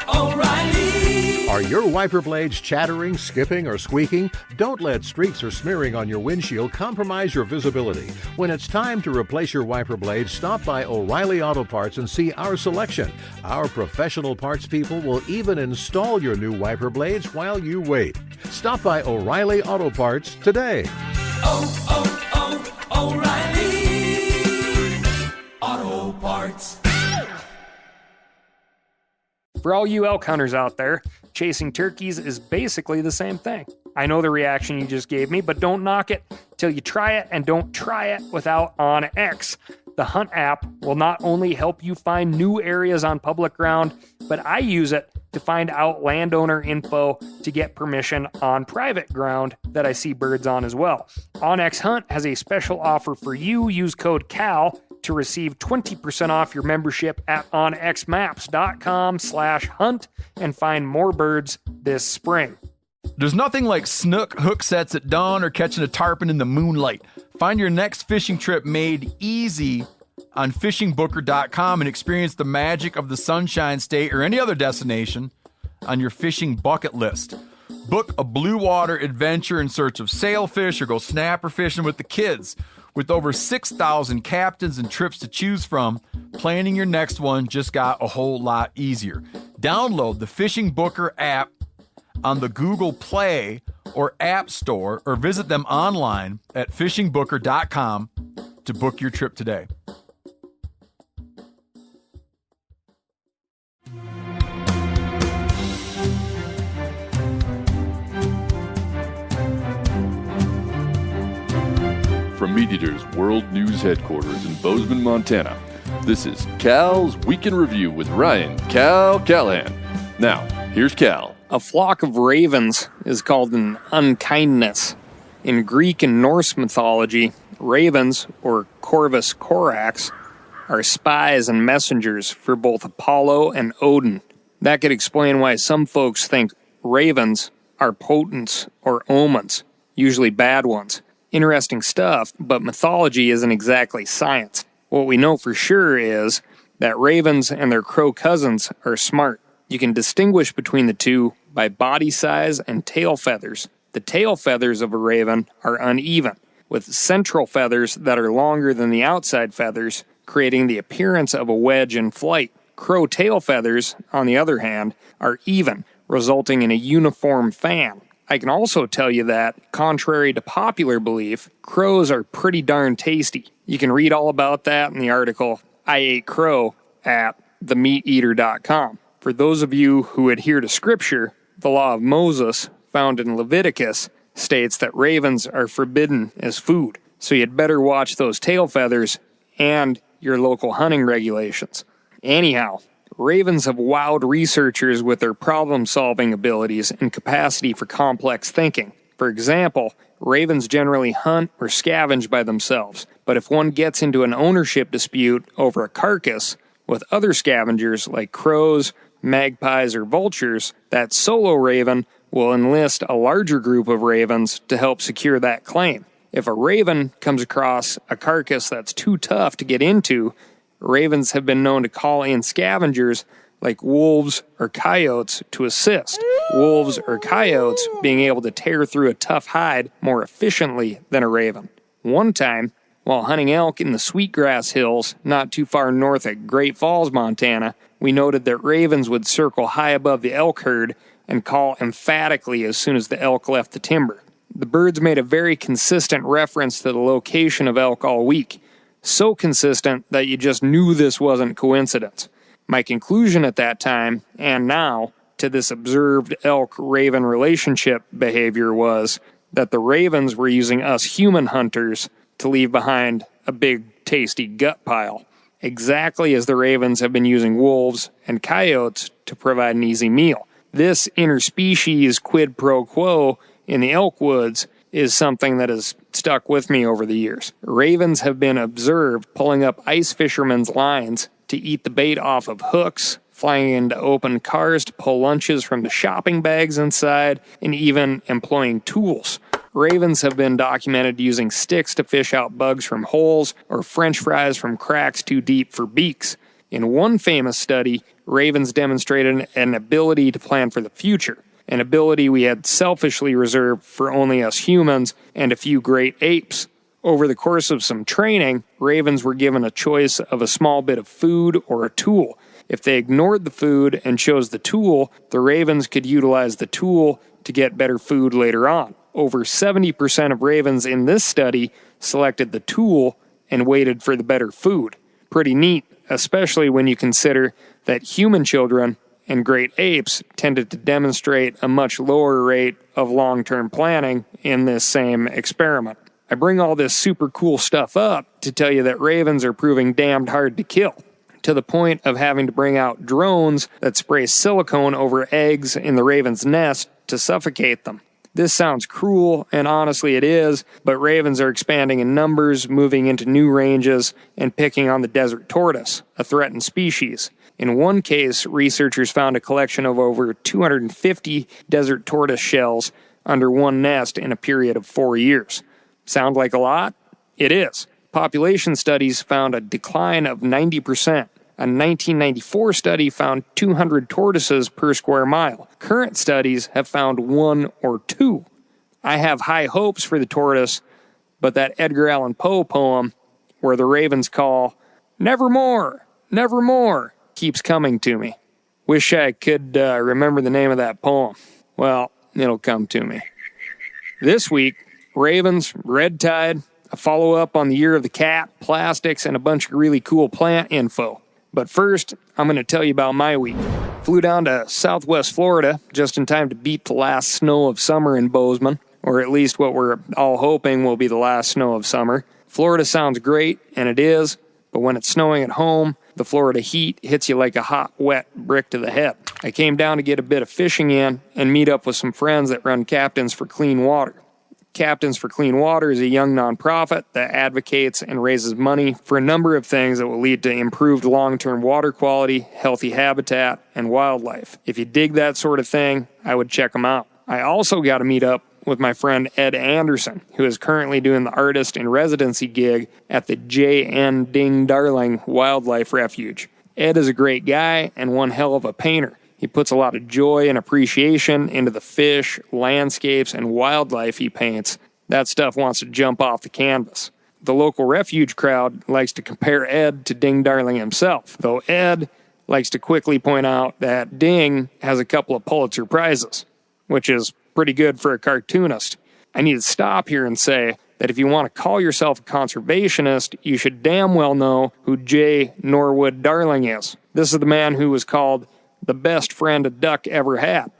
O'Reilly. Are your wiper blades chattering, skipping, or squeaking? Don't let streaks or smearing on your windshield compromise your visibility. When it's time to replace your wiper blades, stop by O'Reilly Auto Parts and see our selection. Our professional parts people will even install your new wiper blades while you wait. Stop by O'Reilly Auto Parts today. O'Reilly Auto Parts. For all you elk hunters out there, chasing turkeys is basically the same thing. I know the reaction you just gave me, but don't knock it till you try it, and don't try it without OnX. The Hunt app will not only help you find new areas on public ground, but I use it to find out landowner info to get permission on private ground that I see birds on as well. OnX Hunt has a special offer for you. Use code CAL to receive 20% off your membership at onxmaps.com/hunt and find more birds this spring. There's nothing like snook hook sets at dawn or catching a tarpon in the moonlight. Find your next fishing trip made easy on fishingbooker.com and experience the magic of the Sunshine State or any other destination on your fishing bucket list. Book a blue water adventure in search of sailfish or go snapper fishing with the kids. With over 6,000 captains and trips to choose from, planning your next one just got a whole lot easier. Download the Fishing Booker app on the Google Play or App Store, or visit them online at fishingbooker.com to book your trip today. From MeatEater's World News Headquarters in Bozeman, Montana, this is Cal's Week in Review with Ryan Cal Callahan. Now, here's Cal. A flock of ravens is called an unkindness. In Greek and Norse mythology, ravens, or Corvus corax, are spies and messengers for both Apollo and Odin. That could explain why some folks think ravens are potents or omens, usually bad ones. Interesting stuff, but mythology isn't exactly science. What we know for sure is that ravens and their crow cousins are smart. You can distinguish between the two by body size and tail feathers. The tail feathers of a raven are uneven, with central feathers that are longer than the outside feathers, creating the appearance of a wedge in flight. Crow tail feathers, on the other hand, are even, resulting in a uniform fan. I can also tell you that, contrary to popular belief, crows are pretty darn tasty. You can read all about that in the article I Ate Crow at themeateater.com. For those of you who adhere to Scripture, the law of Moses, found in Leviticus, states that ravens are forbidden as food, so you'd better watch those tail feathers and your local hunting regulations. Anyhow, ravens have wowed researchers with their problem-solving abilities and capacity for complex thinking. For example, ravens generally hunt or scavenge by themselves, but if one gets into an ownership dispute over a carcass with other scavengers like crows, magpies, or vultures, that solo raven will enlist a larger group of ravens to help secure that claim. If a raven comes across a carcass that's too tough to get into, ravens have been known to call in scavengers like wolves or coyotes to assist. Wolves or coyotes being able to tear through a tough hide more efficiently than a raven. One time, while hunting elk in the Sweetgrass Hills, not too far north of Great Falls, Montana, we noted that ravens would circle high above the elk herd and call emphatically as soon as the elk left the timber. The birds made a very consistent reference to the location of elk all week, so consistent that you just knew this wasn't coincidence. My conclusion at that time, and now, to this observed elk-raven relationship behavior was that the ravens were using us human hunters to leave behind a big, tasty gut pile, exactly as the ravens have been using wolves and coyotes to provide an easy meal. This interspecies quid pro quo in the elk woods is something that has stuck with me over the years. Ravens have been observed pulling up ice fishermen's lines to eat the bait off of hooks, flying into open cars to pull lunches from the shopping bags inside, and even employing tools. Ravens have been documented using sticks to fish out bugs from holes or French fries from cracks too deep for beaks. In one famous study, ravens demonstrated an ability to plan for the future, an ability we had selfishly reserved for only us humans and a few great apes. Over the course of some training, ravens were given a choice of a small bit of food or a tool. If they ignored the food and chose the tool, the ravens could utilize the tool to get better food later on. Over 70% of ravens in this study selected the tool and waited for the better food. Pretty neat, especially when you consider that human children and great apes tended to demonstrate a much lower rate of long-term planning in this same experiment. I bring all this super cool stuff up to tell you that ravens are proving damned hard to kill, to the point of having to bring out drones that spray silicone over eggs in the raven's nest to suffocate them. This sounds cruel, and honestly it is, but ravens are expanding in numbers, moving into new ranges, and picking on the desert tortoise, a threatened species. In one case, researchers found a collection of over 250 desert tortoise shells under one nest in a period of 4 years. Sound like a lot? It is. Population studies found a decline of 90%. A 1994 study found 200 tortoises per square mile. Current studies have found 1 or 2. I have high hopes for the tortoise, but that Edgar Allan Poe poem, where the ravens call, "Nevermore, nevermore," keeps coming to me. Wish I could remember the name of that poem. Well, it'll come to me. This week, ravens, red tide, a follow-up on the year of the cat, plastics, and a bunch of really cool plant info. But first, I'm going to tell you about my week. Flew down to Southwest Florida just in time to beat the last snow of summer in Bozeman, or at least what we're all hoping will be the last snow of summer. Florida sounds great, and it is, but when it's snowing at home, the Florida heat hits you like a hot, wet brick to the head. I came down to get a bit of fishing in and meet up with some friends that run Captains for Clean Water. Captains for Clean Water is a young nonprofit that advocates and raises money for a number of things that will lead to improved long-term water quality, healthy habitat, and wildlife. If you dig that sort of thing, I would check them out. I also got to meet up with my friend Ed Anderson, who is currently doing the artist in residency gig at the J.N. Ding Darling Wildlife Refuge. Ed is a great guy and one hell of a painter. He puts a lot of joy and appreciation into the fish, landscapes, and wildlife he paints. That stuff wants to jump off the canvas. The local refuge crowd likes to compare Ed to Ding Darling himself, though Ed likes to quickly point out that Ding has a couple of Pulitzer Prizes, which is pretty good for a cartoonist. I need to stop here and say that if you want to call yourself a conservationist, you should damn well know who J. Norwood Darling is. This is the man who was called the best friend a duck ever had,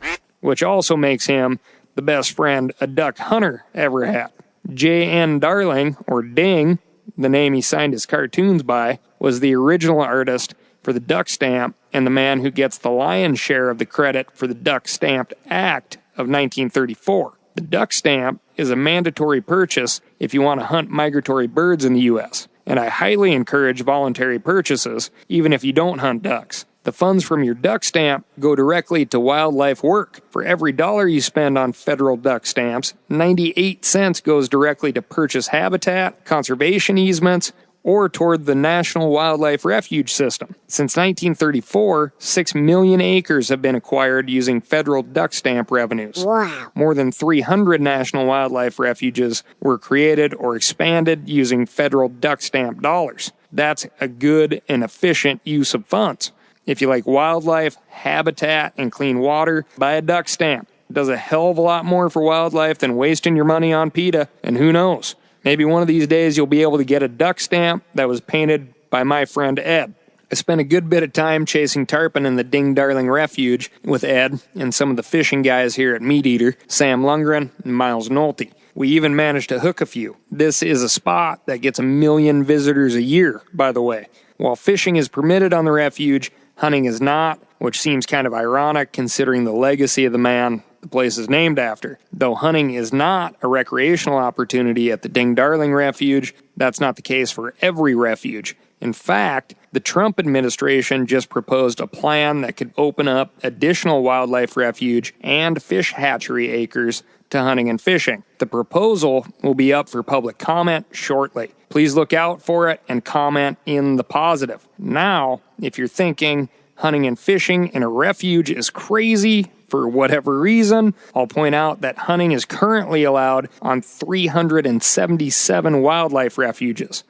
which also makes him the best friend a duck hunter ever had. J.N. Darling, or Ding, the name he signed his cartoons by, was the original artist for the duck stamp and the man who gets the lion's share of the credit for the Duck Stamped Act of 1934. The duck stamp is a mandatory purchase if you want to hunt migratory birds in the U.S., and I highly encourage voluntary purchases, even if you don't hunt ducks. The funds from your duck stamp go directly to wildlife work. For every dollar you spend on federal duck stamps, 98 cents goes directly to purchase habitat, conservation easements, or toward the National Wildlife Refuge System. Since 1934, 6 million acres have been acquired using federal duck stamp revenues. Wow. More than 300 national wildlife refuges were created or expanded using federal duck stamp dollars. That's a good and efficient use of funds. If you like wildlife, habitat, and clean water, buy a duck stamp. It does a hell of a lot more for wildlife than wasting your money on PETA, and who knows? Maybe one of these days you'll be able to get a duck stamp that was painted by my friend Ed. I spent a good bit of time chasing tarpon in the Ding Darling Refuge with Ed and some of the fishing guys here at Meat Eater, Sam Lundgren and Miles Nolte. We even managed to hook a few. This is a spot that gets 1 million visitors a year, by the way. While fishing is permitted on the refuge, hunting is not, which seems kind of ironic considering the legacy of the man the place is named after. Though hunting is not a recreational opportunity at the Ding Darling Refuge, that's not the case for every refuge. In fact, the Trump administration just proposed a plan that could open up additional wildlife refuge and fish hatchery acres to hunting and fishing. The proposal will be up for public comment shortly. Please look out for it and comment in the positive. Now, if you're thinking hunting and fishing in a refuge is crazy for whatever reason, I'll point out that hunting is currently allowed on 377 wildlife refuges.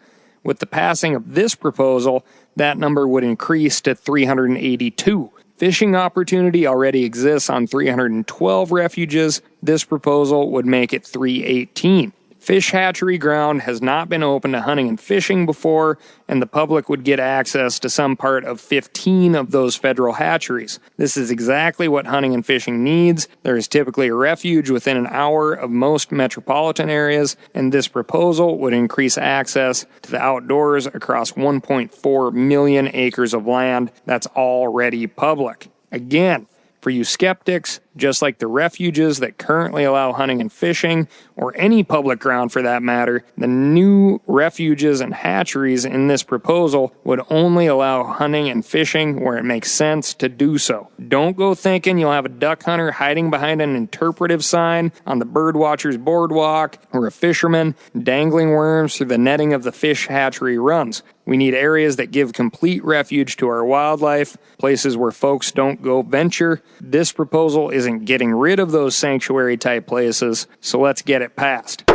With the passing of this proposal, that number would increase to 382. Fishing opportunity already exists on 312 refuges. This proposal would make it 318. Fish hatchery ground has not been open to hunting and fishing before, and the public would get access to some part of 15 of those federal hatcheries. This is exactly what hunting and fishing needs. There is typically a refuge within an hour of most metropolitan areas, and this proposal would increase access to the outdoors across 1.4 million acres of land that's already public. Again, for you skeptics, just like the refuges that currently allow hunting and fishing, or any public ground for that matter, the new refuges and hatcheries in this proposal would only allow hunting and fishing where it makes sense to do so. Don't go thinking you'll have a duck hunter hiding behind an interpretive sign on the birdwatcher's boardwalk, or a fisherman dangling worms through the netting of the fish hatchery runs. We need areas that give complete refuge to our wildlife, places where folks don't go venture. This proposal isn't getting rid of those sanctuary-type places, so let's get it passed.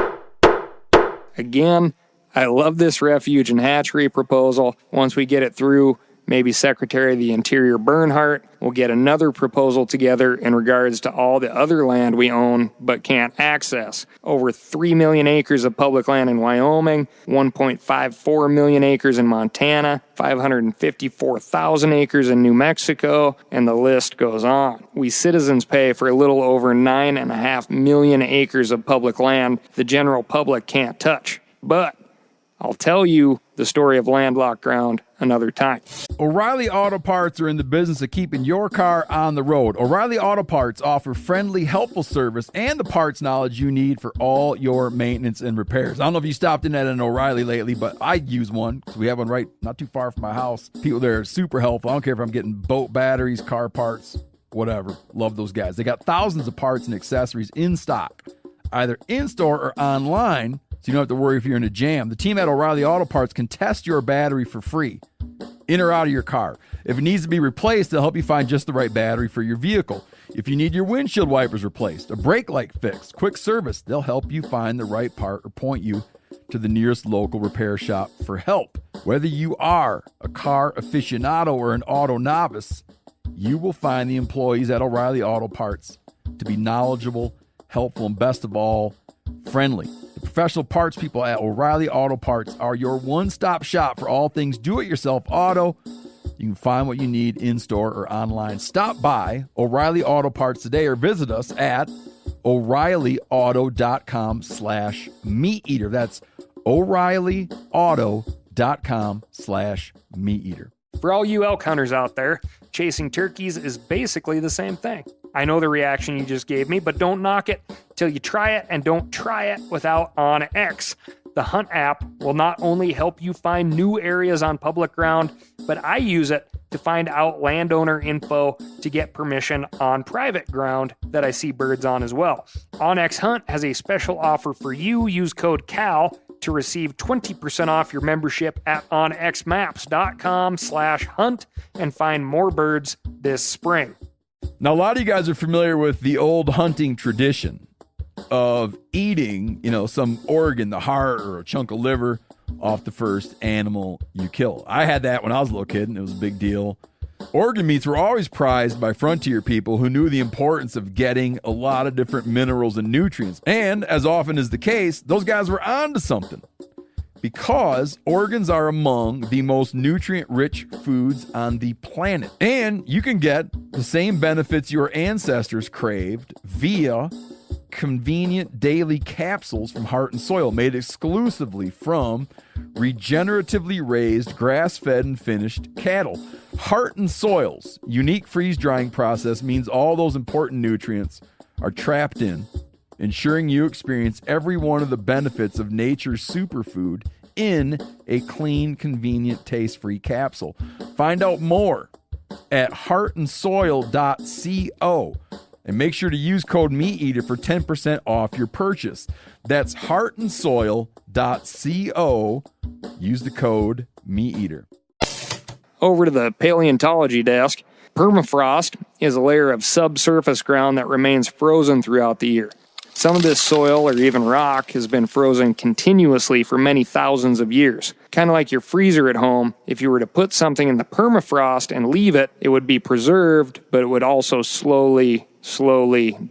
Again, I love this refuge and hatchery proposal. Once we get it through, maybe Secretary of the Interior Bernhardt will get another proposal together in regards to all the other land we own but can't access. Over 3 million acres of public land in Wyoming, 1.54 million acres in Montana, 554,000 acres in New Mexico, and the list goes on. We citizens pay for a little over 9.5 million acres of public land the general public can't touch. But I'll tell you the story of landlocked ground another time. O'Reilly Auto Parts are in the business of keeping your car on the road. O'Reilly Auto Parts offer friendly, helpful service and the parts knowledge you need for all your maintenance and repairs. I don't know if you stopped in at an O'Reilly lately, but I use one because we have one right not too far from my house. People there are super helpful. I don't care if I'm getting boat batteries, car parts, whatever. Love those guys. They got thousands of parts and accessories in stock, either in-store or online, so you don't have to worry if you're in a jam. The team at O'Reilly Auto Parts can test your battery for free, in or out of your car. If it needs to be replaced, they'll help you find just the right battery for your vehicle. If you need your windshield wipers replaced, a brake light fixed, quick service, they'll help you find the right part or point you to the nearest local repair shop for help. Whether you are a car aficionado or an auto novice, you will find the employees at O'Reilly Auto Parts to be knowledgeable, helpful, and best of all, friendly. The professional parts people at O'Reilly Auto Parts are your one-stop shop for all things do-it-yourself auto. You can find what you need in-store or online. Stop by O'Reilly Auto Parts today or visit us at O'ReillyAuto.com/meateater. That's O'ReillyAuto.com/meateater. For all you elk hunters out there, chasing turkeys is basically the same thing. I know the reaction you just gave me, but don't knock it till you try it, and don't try it without OnX. The Hunt app will not only help you find new areas on public ground, but I use it to find out landowner info to get permission on private ground that I see birds on as well. OnX Hunt has a special offer for you. Use code CAL to receive 20% off your membership at onxmaps.com/hunt and find more birds this spring. Now, a lot of you guys are familiar with the old hunting tradition of eating, some organ, the heart or a chunk of liver off the first animal you kill. I had that when I was a little kid, and it was a big deal. Organ meats were always prized by frontier people who knew the importance of getting a lot of different minerals and nutrients. And as often is the case, those guys were onto something, because organs are among the most nutrient-rich foods on the planet. And you can get the same benefits your ancestors craved via convenient daily capsules from Heart and Soil, made exclusively from regeneratively raised, grass-fed, and finished cattle. Heart and Soil's unique freeze-drying process means all those important nutrients are trapped in, ensuring you experience every one of the benefits of nature's superfood in a clean, convenient, taste-free capsule. Find out more at heartandsoil.co And make sure to use code MeatEater for 10% off your purchase. That's heartandsoil.co. Use the code MeatEater. Over to the paleontology desk. Permafrost is a layer of subsurface ground that remains frozen throughout the year. Some of this soil or even rock has been frozen continuously for many thousands of years. Kind of like your freezer at home, if you were to put something in the permafrost and leave it, it would be preserved, but it would also slowly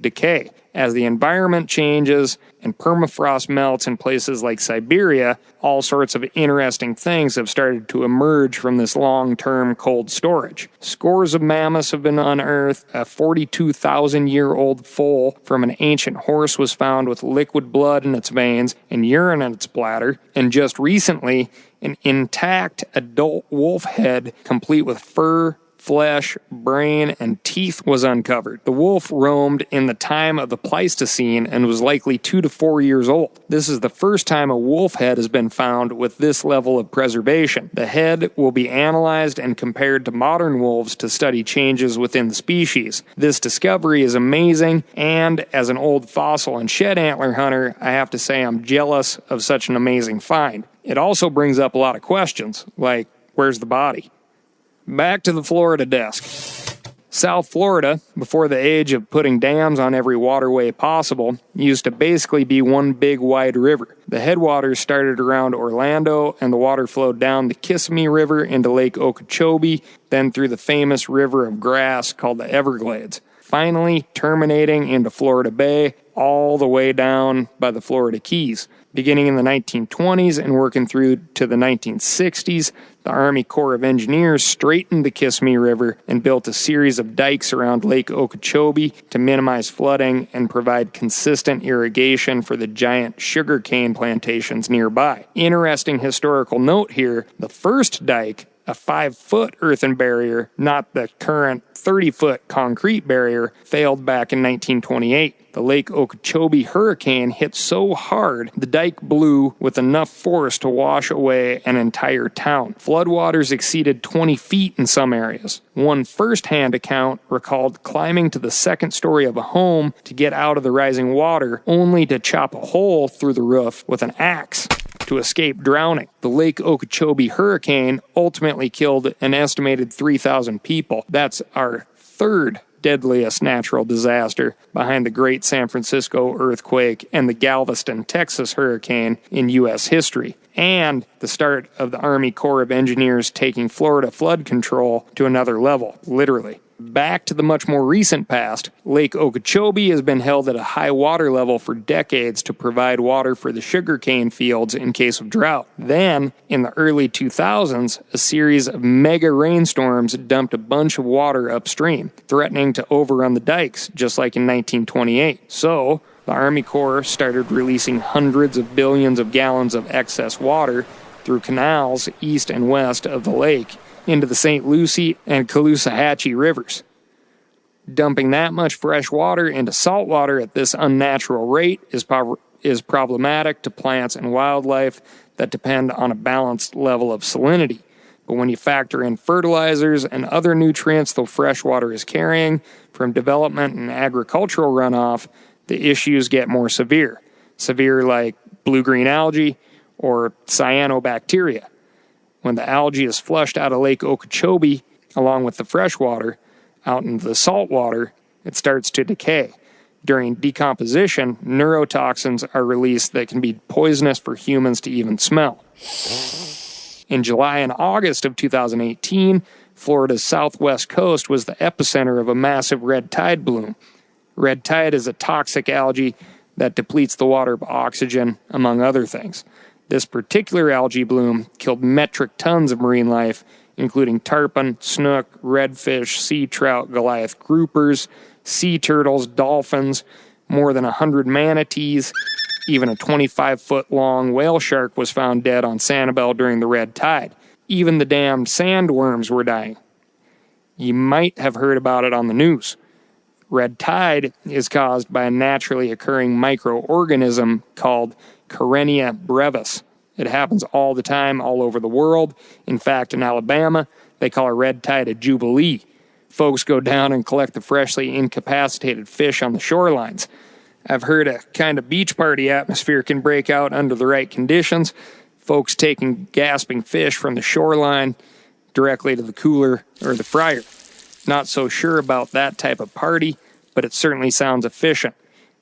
decay. As the environment changes and permafrost melts in places like Siberia, all sorts of interesting things have started to emerge from this long-term cold storage. Scores of mammoths have been unearthed. A 42,000-year-old foal from an ancient horse was found with liquid blood in its veins and urine in its bladder. And just recently, an intact adult wolf head, complete with fur, flesh, brain, and teeth, was uncovered. The wolf roamed in the time of the Pleistocene and was likely 2 to 4 years old. This is the first time a wolf head has been found with this level of preservation. The head will be analyzed and compared to modern wolves to study changes within the species. This discovery is amazing, and as an old fossil and shed antler hunter, I have to say I'm jealous of such an amazing find. It also brings up a lot of questions, like, where's the body? Back to the Florida desk. South Florida, before the age of putting dams on every waterway possible, used to basically be one big wide river. The headwaters started around Orlando, and the water flowed down the Kissimmee River into Lake Okeechobee, then through the famous river of grass called the Everglades, finally terminating into Florida Bay, all the way down by the Florida Keys. Beginning in the 1920s and working through to the 1960s, the Army Corps of Engineers straightened the Kissimmee River and built a series of dikes around Lake Okeechobee to minimize flooding and provide consistent irrigation for the giant sugarcane plantations nearby. Interesting historical note here, the first dike, a 5-foot earthen barrier, not the current 30-foot concrete barrier, failed back in 1928. The Lake Okeechobee hurricane hit so hard, the dike blew with enough force to wash away an entire town. Floodwaters exceeded 20 feet in some areas. One first-hand account recalled climbing to the second story of a home to get out of the rising water, only to chop a hole through the roof with an axe to escape drowning. The Lake Okeechobee hurricane ultimately killed an estimated 3,000 people. That's our third deadliest natural disaster, behind the Great San Francisco earthquake and the Galveston, Texas hurricane in U.S. history, and the start of the Army Corps of Engineers taking Florida flood control to another level, literally. Back to the much more recent past, Lake Okeechobee has been held at a high water level for decades to provide water for the sugarcane fields in case of drought. Then, in the early 2000s, a series of mega rainstorms dumped a bunch of water upstream, threatening to overrun the dikes, just like in 1928. So, the Army Corps started releasing hundreds of billions of gallons of excess water through canals east and west of the lake into the St. Lucie and Caloosahatchee rivers. Dumping that much fresh water into salt water at this unnatural rate is problematic to plants and wildlife that depend on a balanced level of salinity. But when you factor in fertilizers and other nutrients the fresh water is carrying from development and agricultural runoff, the issues get more severe. Severe like blue-green algae or cyanobacteria. When the algae is flushed out of Lake Okeechobee, along with the fresh water, out into the salt water, it starts to decay. During decomposition, neurotoxins are released that can be poisonous for humans to even smell. In July and August of 2018, Florida's southwest coast was the epicenter of a massive red tide bloom. Red tide is a toxic algae that depletes the water of oxygen, among other things. This particular algae bloom killed metric tons of marine life, including tarpon, snook, redfish, sea trout, Goliath groupers, sea turtles, dolphins, more than 100 manatees. Even a 25-foot-long whale shark was found dead on Sanibel during the red tide. Even the damned sandworms were dying. You might have heard about it on the news. Red tide is caused by a naturally occurring microorganism called Karenia brevis. It happens all the time, all over the world. In fact, in Alabama, they call a red tide a jubilee. folks go down and collect the freshly incapacitated fish on the shorelines. I've heard a kind of beach party atmosphere can break out under the right conditions. Folks taking gasping fish from the shoreline directly to the cooler or the fryer. Not so sure about that type of party, but it certainly sounds efficient.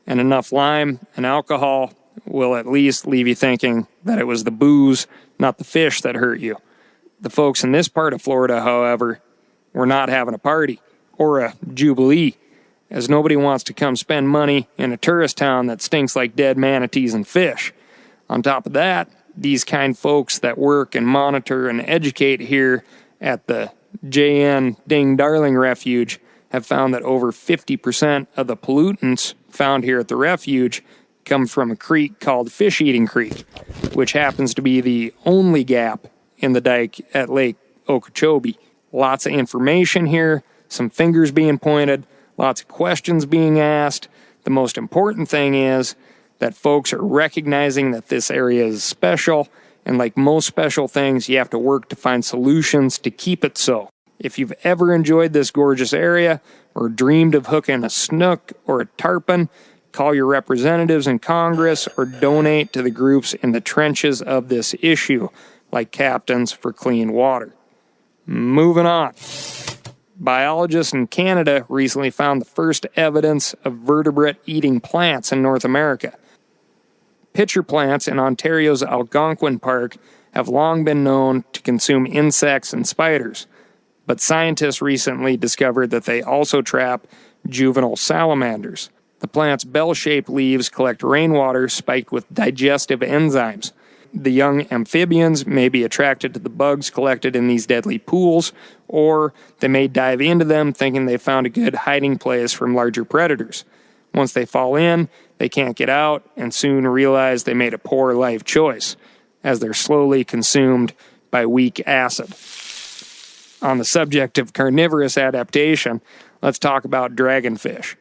And enough lime and alcohol will at least leave you thinking that it was the booze, not the fish, that hurt you. The folks in this part of Florida, however, were not having a party or a jubilee, as nobody wants to come spend money in a tourist town that stinks like dead manatees and fish. On top of that, these kind folks that work and monitor and educate here at the JN Ding Darling Refuge have found that over 50% of the pollutants found here at the refuge come from a creek called Fish Eating Creek, which happens to be the only gap in the dike at Lake Okeechobee. Lots of information here, some fingers being pointed, lots of questions being asked. The most important thing is that folks are recognizing that this area is special, and like most special things, you have to work to find solutions to keep it so. If you've ever enjoyed this gorgeous area or dreamed of hooking a snook or a tarpon, call your representatives in Congress or donate to the groups in the trenches of this issue, like Captains for Clean Water. Moving on. Biologists in Canada recently found the first evidence of vertebrate-eating plants in North America. Pitcher plants in Ontario's Algonquin Park have long been known to consume insects and spiders, but scientists recently discovered that they also trap juvenile salamanders. The plant's bell-shaped leaves collect rainwater spiked with digestive enzymes. The young amphibians may be attracted to the bugs collected in these deadly pools, or they may dive into them thinking they found a good hiding place from larger predators. Once they fall in, they can't get out and soon realize they made a poor life choice, as they're slowly consumed by weak acid. On the subject of carnivorous adaptation, let's talk about dragonfish.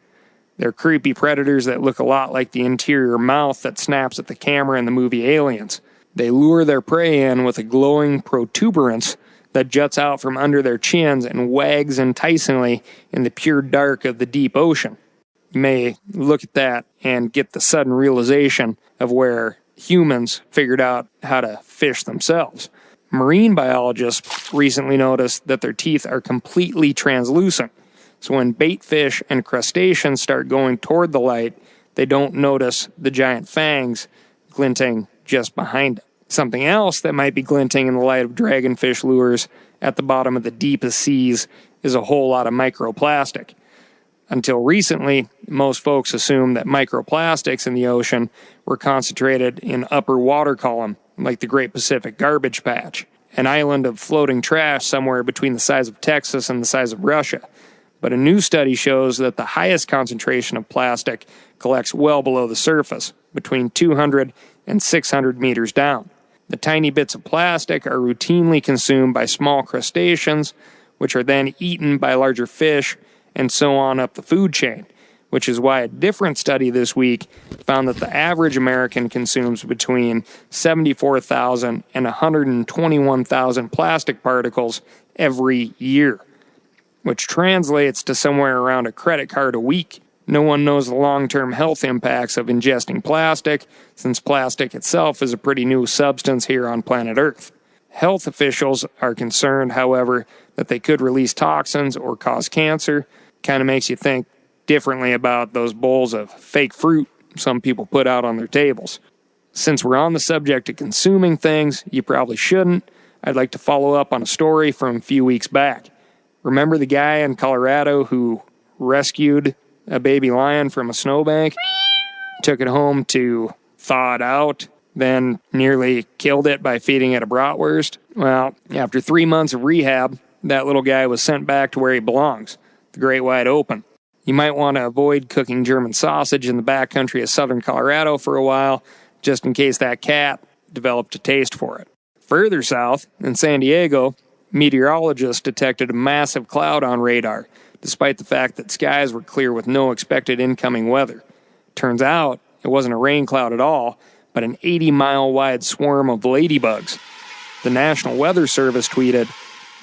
They're creepy predators that look a lot like the interior mouth that snaps at the camera in the movie Aliens. They lure their prey in with a glowing protuberance that juts out from under their chins and wags enticingly in the pure dark of the deep ocean. You may look at that and get the sudden realization of where humans figured out how to fish themselves. Marine biologists recently noticed that their teeth are completely translucent. So when bait fish and crustaceans start going toward the light, they don't notice the giant fangs glinting just behind it. Something else that might be glinting in the light of dragonfish lures at the bottom of the deepest seas is a whole lot of microplastic. Until recently, most folks assumed that microplastics in the ocean were concentrated in upper water column, like the Great Pacific Garbage Patch, an island of floating trash somewhere between the size of Texas and the size of Russia. But a new study shows that the highest concentration of plastic collects well below the surface, between 200 and 600 meters down. The tiny bits of plastic are routinely consumed by small crustaceans, which are then eaten by larger fish, and so on up the food chain, which is why a different study this week found that the average American consumes between 74,000 and 121,000 plastic particles every year, which translates to somewhere around a credit card a week. No one knows the long-term health impacts of ingesting plastic, since plastic itself is a pretty new substance here on planet Earth. Health officials are concerned, however, that they could release toxins or cause cancer. Kind of makes you think differently about those bowls of fake fruit some people put out on their tables. Since we're on the subject of consuming things you probably shouldn't, I'd like to follow up on a story from a few weeks back. Remember the guy in Colorado who rescued a baby lion from a snowbank, took it home to thaw it out, then nearly killed it by feeding it a bratwurst? Well, after 3 months of rehab, that little guy was sent back to where he belongs, the great wide open. You might want to avoid cooking German sausage in the backcountry of southern Colorado for a while, just in case that cat developed a taste for it. Further south, in San Diego, meteorologists detected a massive cloud on radar, despite the fact that skies were clear with no expected incoming weather. Turns out, it wasn't a rain cloud at all, but an 80-mile-wide swarm of ladybugs. The National Weather Service tweeted,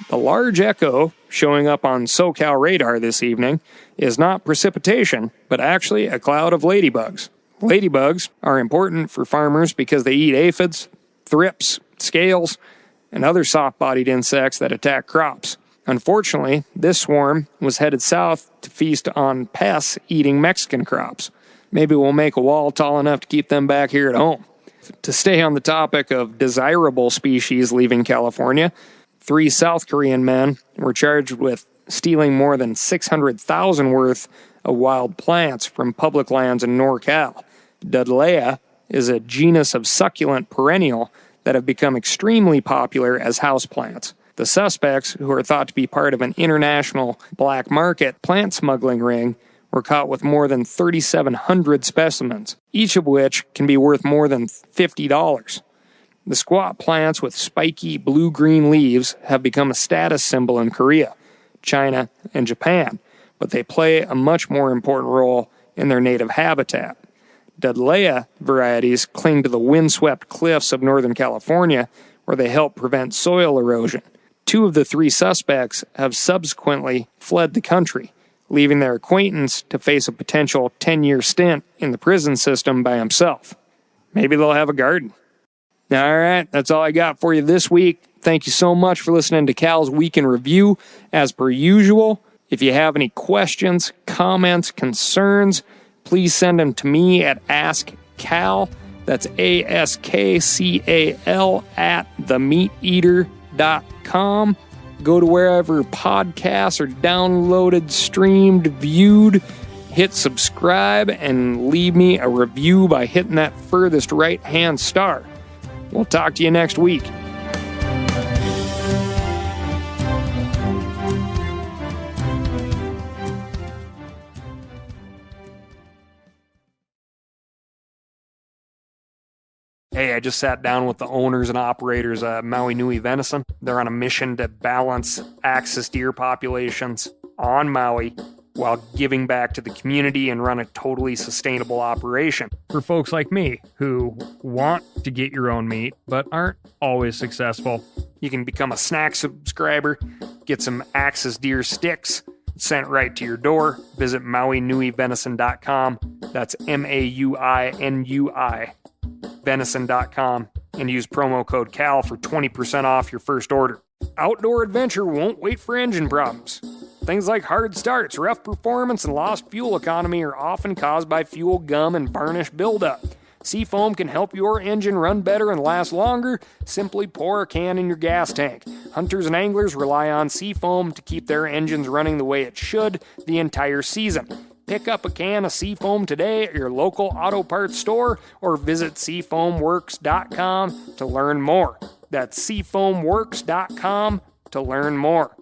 The large echo showing up on SoCal radar this evening is not precipitation, but actually a cloud of ladybugs. Ladybugs are important for farmers because they eat aphids, thrips, scales, and other soft-bodied insects that attack crops. Unfortunately, this swarm was headed south to feast on pests eating Mexican crops. Maybe we'll make a wall tall enough to keep them back here at home. To stay on the topic of desirable species leaving California, 3 South Korean men were charged with stealing more than 600,000 worth of wild plants from public lands in NorCal. Dudleya is a genus of succulent perennial that have become extremely popular as houseplants. The suspects, who are thought to be part of an international black market plant smuggling ring, were caught with more than 3,700 specimens, each of which can be worth more than $50. The squat plants with spiky blue-green leaves have become a status symbol in Korea, China, and Japan, but they play a much more important role in their native habitat. Dudleya varieties cling to the windswept cliffs of Northern California, where they help prevent soil erosion. 2 of the 3 suspects have subsequently fled the country, leaving their acquaintance to face a potential 10-year stint in the prison system by himself. Maybe they'll have a garden. All right, that's all I got for you this week. Thank you so much for listening to Cal's Week in Review. As per usual, if you have any questions, comments, concerns, please send them to me at AskCal. That's ASKCAL at themeateater.com. Go to wherever podcasts are downloaded, streamed, viewed. Hit subscribe and leave me a review by hitting that furthest right-hand star. We'll talk to you next week. Hey, I just sat down with the owners and operators of Maui Nui Venison. They're on a mission to balance axis deer populations on Maui while giving back to the community and run a totally sustainable operation. For folks like me who want to get your own meat but aren't always successful, you can become a snack subscriber, get some axis deer sticks sent right to your door. Visit MauiNuiVenison.com. That's MAUINUI. venison.com and use promo code CAL for 20% off your first order. Outdoor adventure won't wait for engine problems. Things like hard starts, rough performance, and lost fuel economy are often caused by fuel gum and varnish buildup. Seafoam can help your engine run better and last longer. Simply pour a can in your gas tank. Hunters and anglers rely on Seafoam to keep their engines running the way it should the entire season. Pick up a can of Seafoam today at your local auto parts store or visit SeafoamWorks.com to learn more. That's SeafoamWorks.com to learn more.